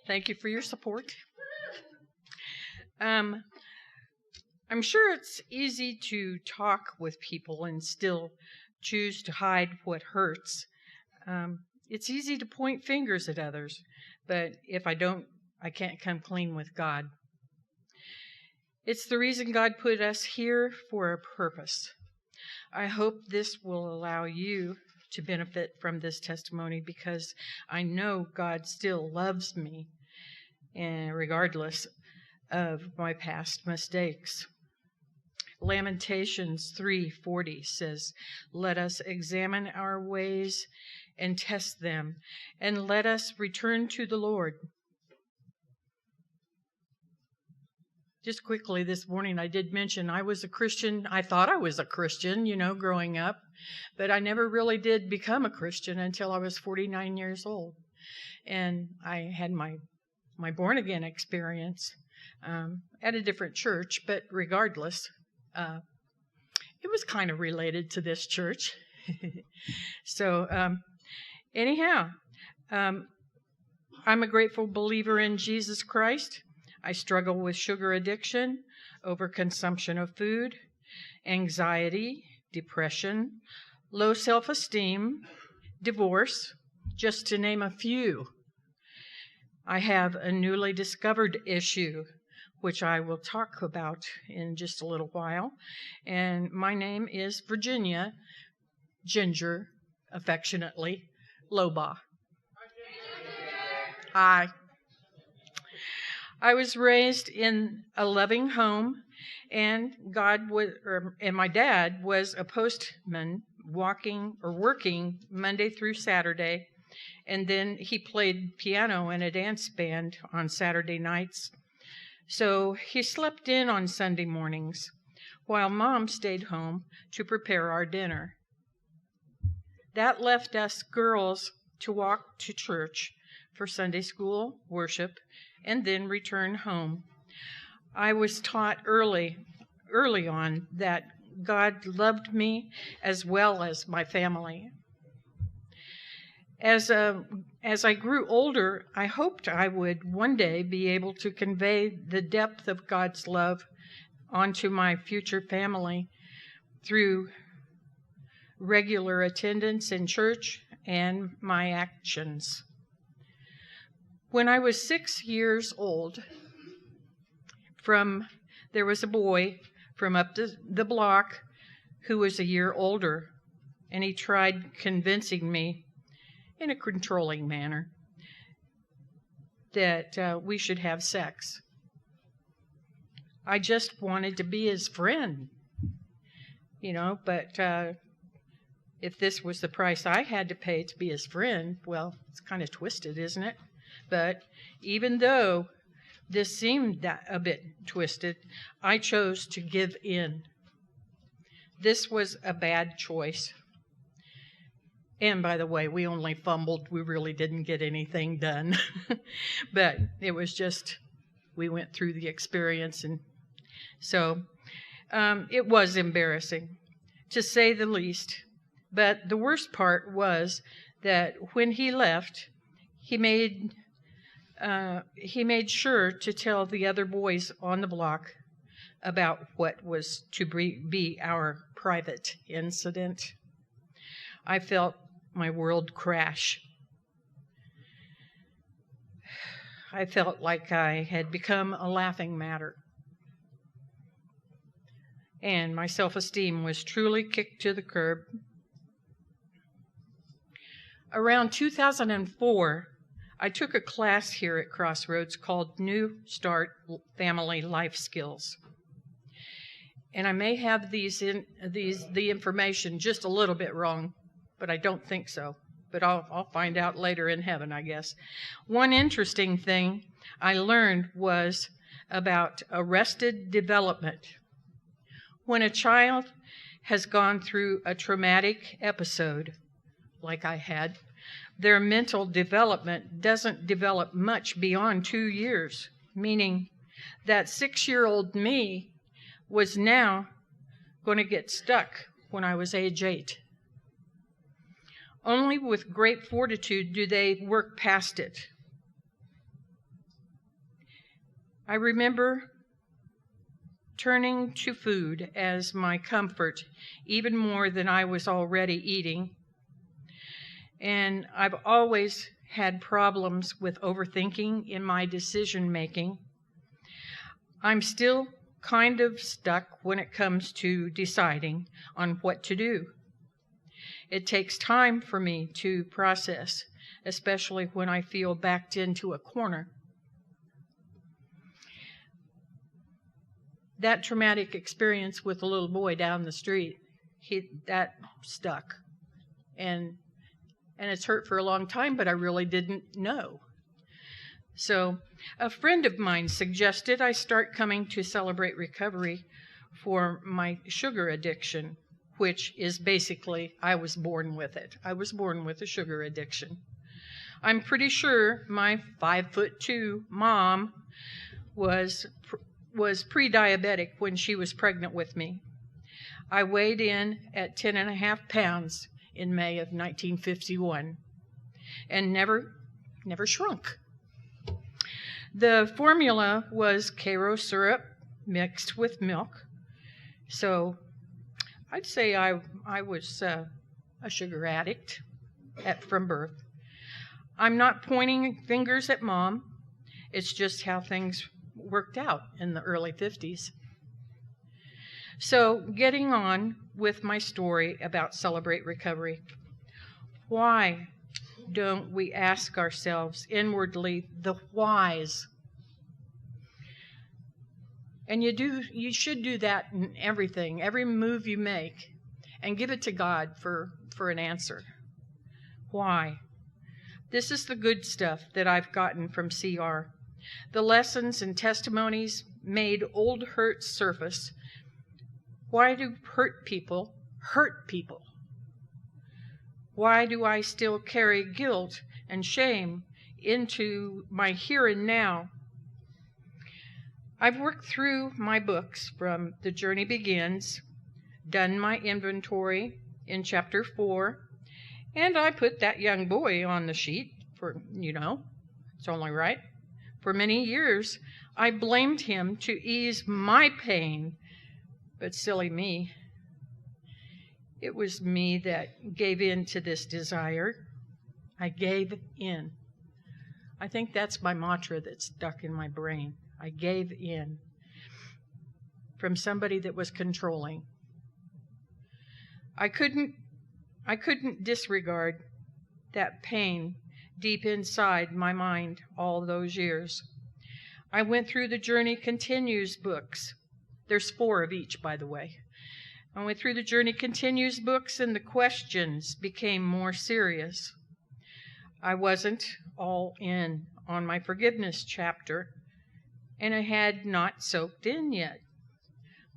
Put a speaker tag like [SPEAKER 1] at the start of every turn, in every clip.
[SPEAKER 1] Thank you for your support. I'm sure it's easy to talk with people and still choose to hide what hurts. It's easy to point fingers at others, but if I don't, I can't come clean with God. It's the reason God put us here for a purpose. I hope this will allow you to benefit from this testimony because I know God still loves me, and regardless of my past mistakes. Lamentations 3:40 says, "Let us examine our ways and test them, and let us return to the Lord." Just quickly this morning, I did mention I was a Christian. I thought I was a Christian, growing up, but I never really did become a Christian until I was 49 years old. And I had my born-again experience at a different church, but regardless, it was kind of related to this church. So anyhow, I'm a grateful believer in Jesus Christ. I struggle with sugar addiction, overconsumption of food, anxiety, depression, low self-esteem, divorce, just to name a few. I have a newly discovered issue, which I will talk about in just a little while. And my name is Virginia Ginger, affectionately, Loebach. Hi. I was raised in a loving home, and my dad was a postman, working Monday through Saturday, and then he played piano in a dance band on Saturday nights. So he slept in on Sunday mornings, while Mom stayed home to prepare our dinner. That left us girls to walk to church for Sunday school, worship, and then return home. I was taught early on that God loved me as well as my family. As I grew older, I hoped I would one day be able to convey the depth of God's love onto my future family through regular attendance in church and my actions. When I was 6 years old, there was a boy from up the block who was a year older, and he tried convincing me in a controlling manner that we should have sex. I just wanted to be his friend, but if this was the price I had to pay to be his friend, well, it's kind of twisted, isn't it? But even though this seemed a bit twisted, I chose to give in. This was a bad choice. And by the way, we only fumbled. We really didn't get anything done. But it was just, we went through the experience. And so it was embarrassing, to say the least. But the worst part was that when he left, he made sure to tell the other boys on the block about what was to be our private incident. I felt my world crash. I felt like I had become a laughing matter. And my self-esteem was truly kicked to the curb. Around 2004, I took a class here at CrossRoads called New Start Family Life Skills. And I may have the information just a little bit wrong, but I don't think so. But I'll find out later in heaven, I guess. One interesting thing I learned was about arrested development. When a child has gone through a traumatic episode, like I had, their mental development doesn't develop much beyond 2 years, meaning that 6-year-old me was now going to get stuck when I was age 8. Only with great fortitude do they work past it. I remember turning to food as my comfort, even more than I was already eating. And I've always had problems with overthinking in my decision making. I'm still kind of stuck when it comes to deciding on what to do. It takes time for me to process, especially when I feel backed into a corner. That traumatic experience with the little boy down the street, that stuck. And it's hurt for a long time, but I really didn't know. So a friend of mine suggested I start coming to Celebrate Recovery for my sugar addiction, which is basically, I was born with it. I was born with a sugar addiction. I'm pretty sure my 5'2" mom was pre-diabetic when she was pregnant with me. I weighed in at 10.5 pounds in May of 1951 and never shrunk. The formula was Karo syrup mixed with milk. So I'd say I was a sugar addict from birth. I'm not pointing fingers at Mom. It's just how things worked out in the early 50s. So getting on with my story about Celebrate Recovery. Why don't we ask ourselves inwardly the whys? And you should do that in everything, every move you make, and give it to God for an answer. Why? This is the good stuff that I've gotten from CR. The lessons and testimonies made old hurts surface. Why do hurt people hurt people? Why do I still carry guilt and shame into my here and now? I've worked through my books from The Journey Begins, done my inventory in chapter 4, and I put that young boy on the sheet for, it's only right. For many years, I blamed him to ease my pain, but silly me. It was me that gave in to this desire. I gave in. I think that's my mantra that's stuck in my brain. I gave in from somebody that was controlling. I couldn't disregard that pain deep inside my mind all those years. I went through the Journey Continues books. There's 4 of each, by the way. I went through the Journey Continues books, and the questions became more serious. I wasn't all in on my forgiveness chapter, and it had not soaked in yet.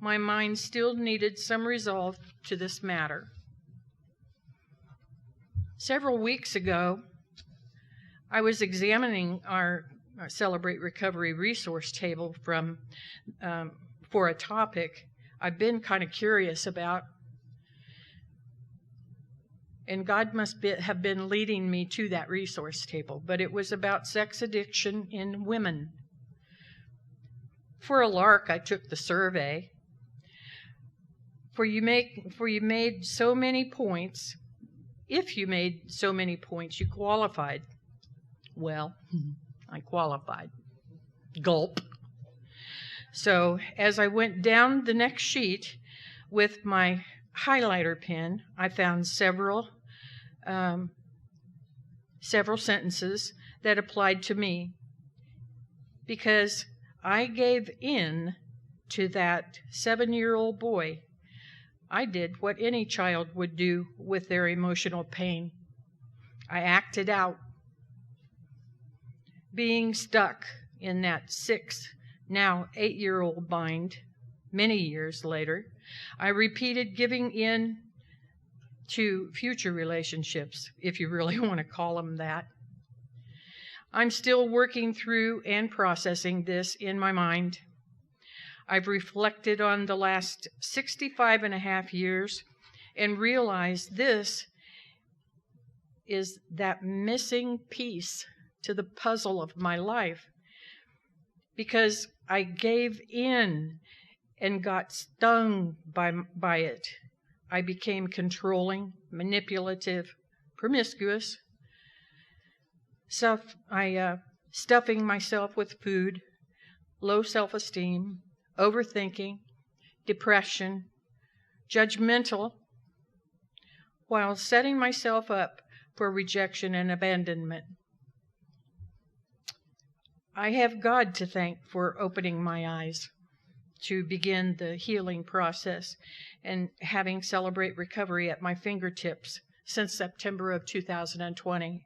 [SPEAKER 1] My mind still needed some resolve to this matter. Several weeks ago, I was examining our Celebrate Recovery resource table for a topic I've been kind of curious about, and God must have been leading me to that resource table, but it was about sex addiction in women. For a lark, I took the survey. For you made so many points, if you made so many points, you qualified. Well, I qualified. Gulp. So as I went down the next sheet with my highlighter pen, I found several sentences that applied to me, because I gave in to that 7-year-old boy. I did what any child would do with their emotional pain. I acted out. Being stuck in that 6, now 8-year-old bind, many years later, I repeated giving in to future relationships, if you really want to call them that. I'm still working through and processing this in my mind. I've reflected on the last 65.5 years and realized this is that missing piece to the puzzle of my life. because I gave in and got stung by it. I became controlling, manipulative, promiscuous, stuffing myself with food, low self-esteem, overthinking, depression, judgmental, while setting myself up for rejection and abandonment. I have God to thank for opening my eyes to begin the healing process and having Celebrate Recovery at my fingertips since September of 2020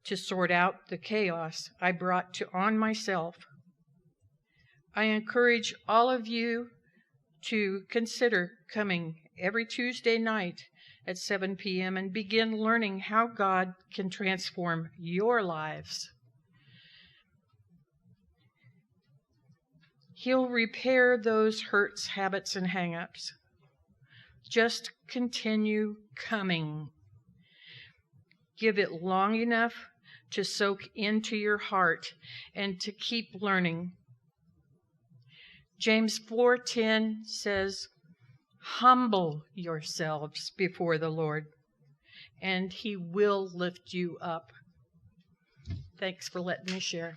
[SPEAKER 1] to sort out the chaos I brought on myself. I encourage all of you to consider coming every Tuesday night at 7 p.m. and begin learning how God can transform your lives. He'll repair those hurts, habits, and hang-ups. Just continue coming. Give it long enough to soak into your heart and to keep learning. James 4:10 says, "Humble yourselves before the Lord, and He will lift you up." Thanks for letting me share.